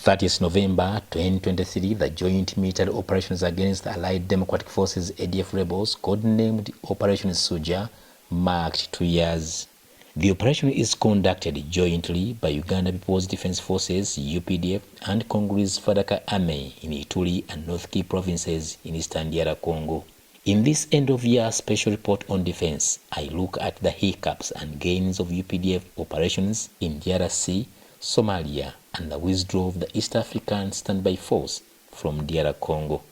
30th November 2023, the joint military operations against the Allied Democratic Forces ADF rebels, codenamed Operation Shujja, marked 2 years. The operation is conducted jointly by Uganda People's Defense Forces (UPDF) and Congolese FARDC Army in Ituri and North Kivu provinces in eastern DR Congo. In this end-of-year special report on defense, I look at the hiccups and gains of UPDF operations in DRC, Somalia, and the withdrawal of the East African Standby Force from DR Congo.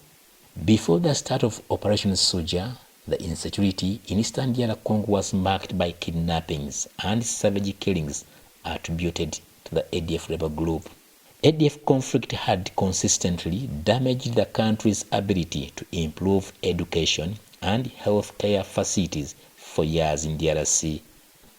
Before the start of Operation Shujja, the insecurity in eastern DR Congo was marked by kidnappings and savage killings attributed to the ADF rebel group. ADF conflict had consistently damaged the country's ability to improve education and healthcare facilities for years in DRC.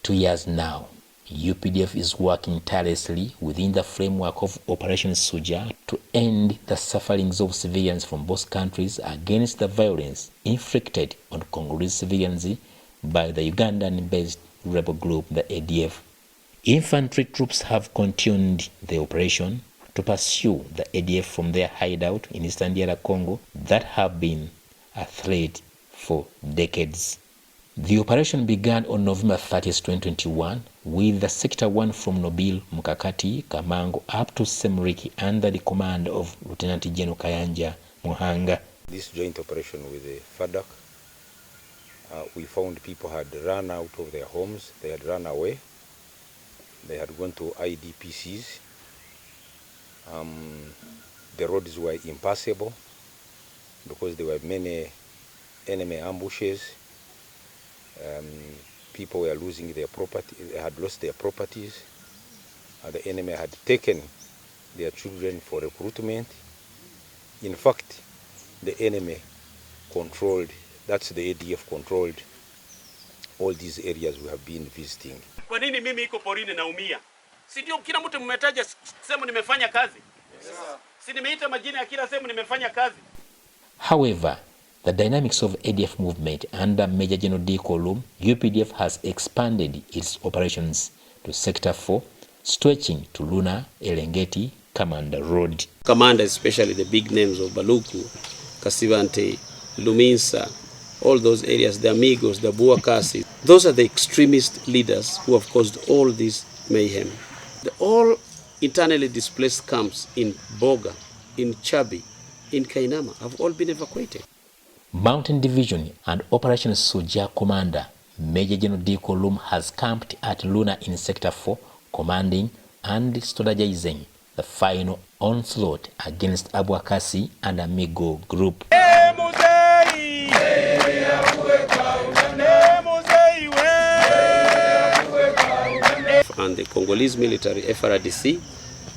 2 years now, UPDF is working tirelessly within the framework of Operation Shujja to end the sufferings of civilians from both countries against the violence inflicted on Congolese civilians by the Ugandan-based rebel group, the ADF. Infantry troops have continued the operation to pursue the ADF from their hideout in eastern DR Congo that have been a threat for decades. The operation began on November 30, 2021, with the Sector 1 from Nobil, Mukakati, Kamango up to Semriki under the command of Lieutenant General Kayanja Muhanga. This joint operation with the FARDC, we found people had run out of their homes, they had run away, they had gone to IDPCs. The roads were impassable because there were many enemy ambushes. People were losing their property, they had lost their properties. The enemy had taken their children for recruitment. In fact, the enemy controlled, that's the ADF controlled all these areas we have been visiting. Kwa nini mimi iko porini naumia? Si ndio kila mtu mmetaja sehemu nimefanya kazi? Si nimeita majina ya kila sehemu nimefanya kazi? However, the dynamics of ADF movement under Major General D. Kolum, UPDF has expanded its operations to Sector 4, stretching to Luna, Elengeti, Commander Road. Commanders, especially the big names of Baluku, Kasivante, Luminsa, all those areas, the Amigos, the Buakasi, those are the extremist leaders who have caused all this mayhem. The all internally displaced camps in Boga, in Chabi, in Kainama have all been evacuated. Mountain Division and Operation Shujja Commander Major General D. Kolum has camped at Luna in Sector 4, commanding and strategizing the final onslaught against Abuakasi and Amigo group. And the Congolese military, FARDC,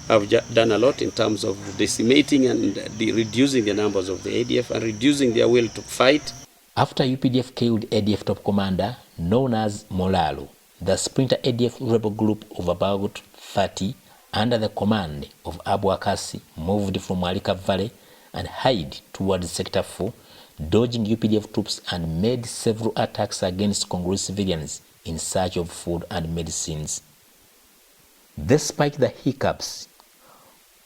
have done a lot in terms of decimating and reducing the numbers of the ADF and reducing their will to fight. After UPDF killed ADF top commander known as Molalo, the splinter ADF rebel group of about 30 under the command of Abuakasi moved from Malika Valley and hid towards Sector 4, dodging UPDF troops and made several attacks against Congolese civilians in search of food and medicines. Despite the hiccups,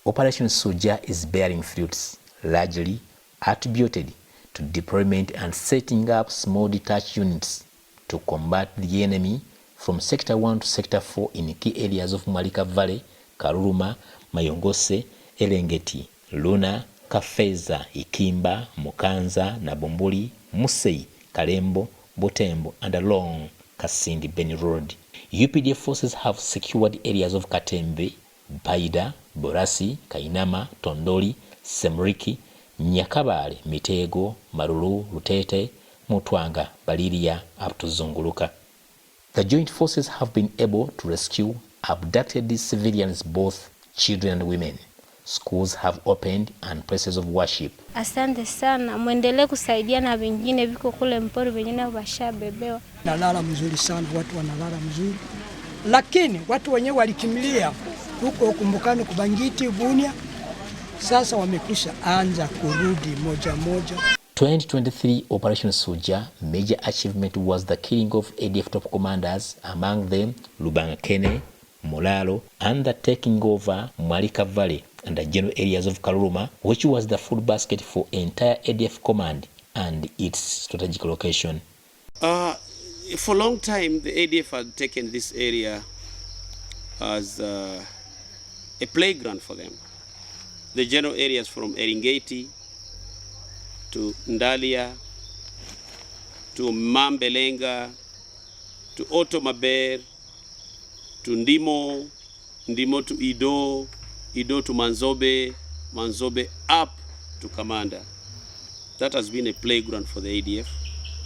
Operation Shujja is bearing fruits, largely attributed to deployment and setting up small detached units to combat the enemy from Sector 1 to Sector 4 in key areas of Malika Valley, Karuruma, Mayongose, Elengeti, Luna, Kafeza, Ikimba, Mukanza, Nabombuli, Musei, Kalembo, Botembo, and along Kasindi Beni Road. UPDF forces have secured areas of Katembe, Baida, Borasi, Kainama, Tondoli, Semriki, Nyakabale, Mitego, Marulu, Rutete, Mutwanga, Baliria, up to Zunguluka. The joint forces have been able to rescue abducted civilians, both children and women. Schools have opened and places of worship. Asante sana, muendelee kusaidia na wengine viko kule mpori wengine washabebewa. Nalala mzuri sana, watu wanalala mzuri. Lakini watu wenyewe walikimbilia huko Kumbukano, Kubangiti, Bunia. Sasa wamekwisha anza kurudi moja moja. 2023 Operation Shujja major achievement was the killing of ADF top commanders, among them Lubanga Kene, Molalo, and the taking over Malika Valley and the general areas of Karuma, which was the food basket for entire ADF command and its strategic location. For a long time, the ADF had taken this area as a playground for them. The general areas from Eringeti to Ndalia to Mambelenga to Otomaber to Ndimo, Ndimo to Ido, Ido to Manzobe, Manzobe up to Kamanda. That has been a playground for the ADF.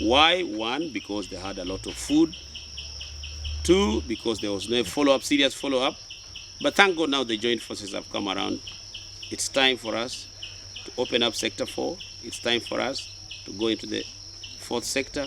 Why? One, because they had a lot of food. Two, because there was no follow-up, serious follow-up. But thank God now the joint forces have come around. It's time for us to open up Sector 4. It's time for us to go into the 4th sector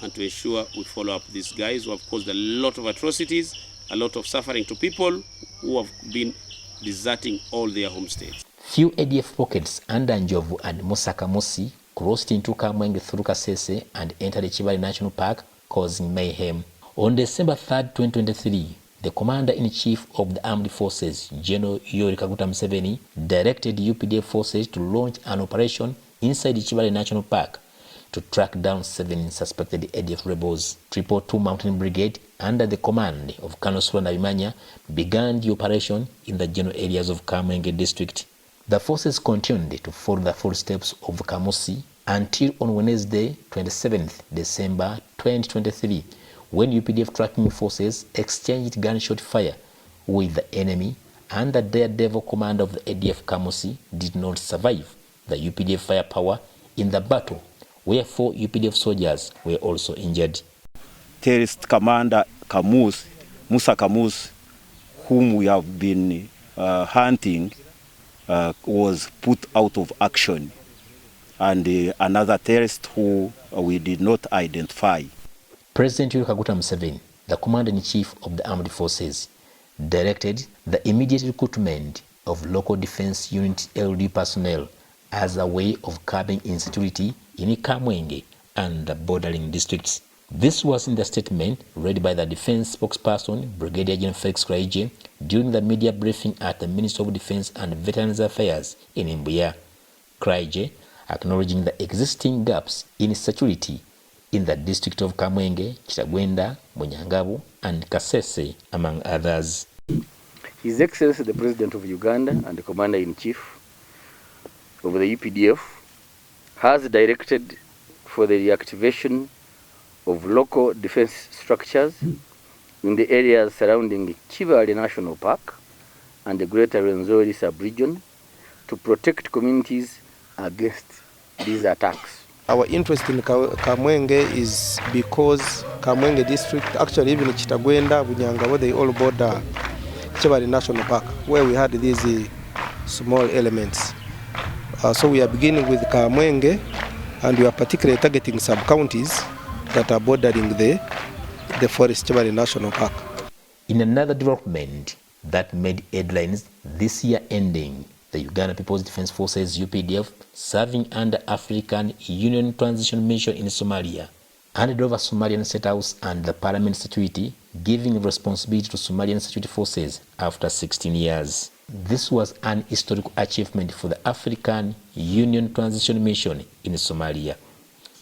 and to ensure we follow up these guys who have caused a lot of atrocities, a lot of suffering to people who have been deserting all their homesteads. Few ADF pockets under Njovu and Musakamusi crossed into Kamwenge through Kasese and entered the Chibali National Park, causing mayhem. On December 3rd, 2023, the Commander-in-Chief of the Armed Forces, General Yoweri Kaguta Museveni, directed UPDF forces to launch an operation inside the Chibali National Park to track down 7 suspected ADF rebels. 222 Mountain Brigade, under the command of Colonel Sula Nabimanya, began the operation in the general areas of Kamwenge district. The forces continued to follow the footsteps of Kamusi until on Wednesday, 27th December 2023, when UPDF tracking forces exchanged gunshot fire with the enemy, and the daredevil commander of the ADF Kamusi did not survive the UPDF firepower in the battle, where 4 UPDF soldiers were also injured. Terrorist commander Kamus, Musa Kamus, whom we have been hunting, was put out of action, and another terrorist who we did not identify. President Yoweri Kaguta Museveni, the Commander-in-Chief of the Armed Forces, directed the immediate recruitment of local defense unit LD personnel as a way of curbing insecurity in Kamwenge and the bordering districts. This was in the statement read by the defense spokesperson, Brigadier General Felix Kraije, during the media briefing at the Ministry of Defense and Veterans Affairs in Mbuya. Kraije, acknowledging the existing gaps in security in the district of Kamwenge, Kitagwenda, Munyangabu, and Kasese, among others. His Excellency the President of Uganda and the Commander-in-Chief of the UPDF has directed for the reactivation of local defense structures in the areas surrounding Chibali National Park and the Greater Rwenzori sub-region to protect communities against these attacks. Our interest in Kamwenge is because Kamwenge district, actually even Kitagwenda, Bunyangabo, they all border Chibali National Park, where we had these small elements. So we are beginning with Kamwenge, and we are particularly targeting sub-counties that are bordering the forest Chibali National Park. In another development that made headlines this year ending, the Uganda People's Defense Forces UPDF, serving under African Union Transition Mission in Somalia, handed over Somalian State House and the Parliament security, giving responsibility to Somalian security forces after 16 years. This was an historic achievement for the African Union Transition Mission in Somalia,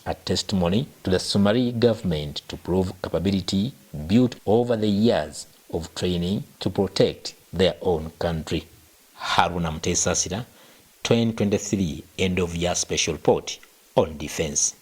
a testimony to the Somali government to prove capability built over the years of training to protect their own country. Haruna Mutesaasira, 2023 end of year special report on defense.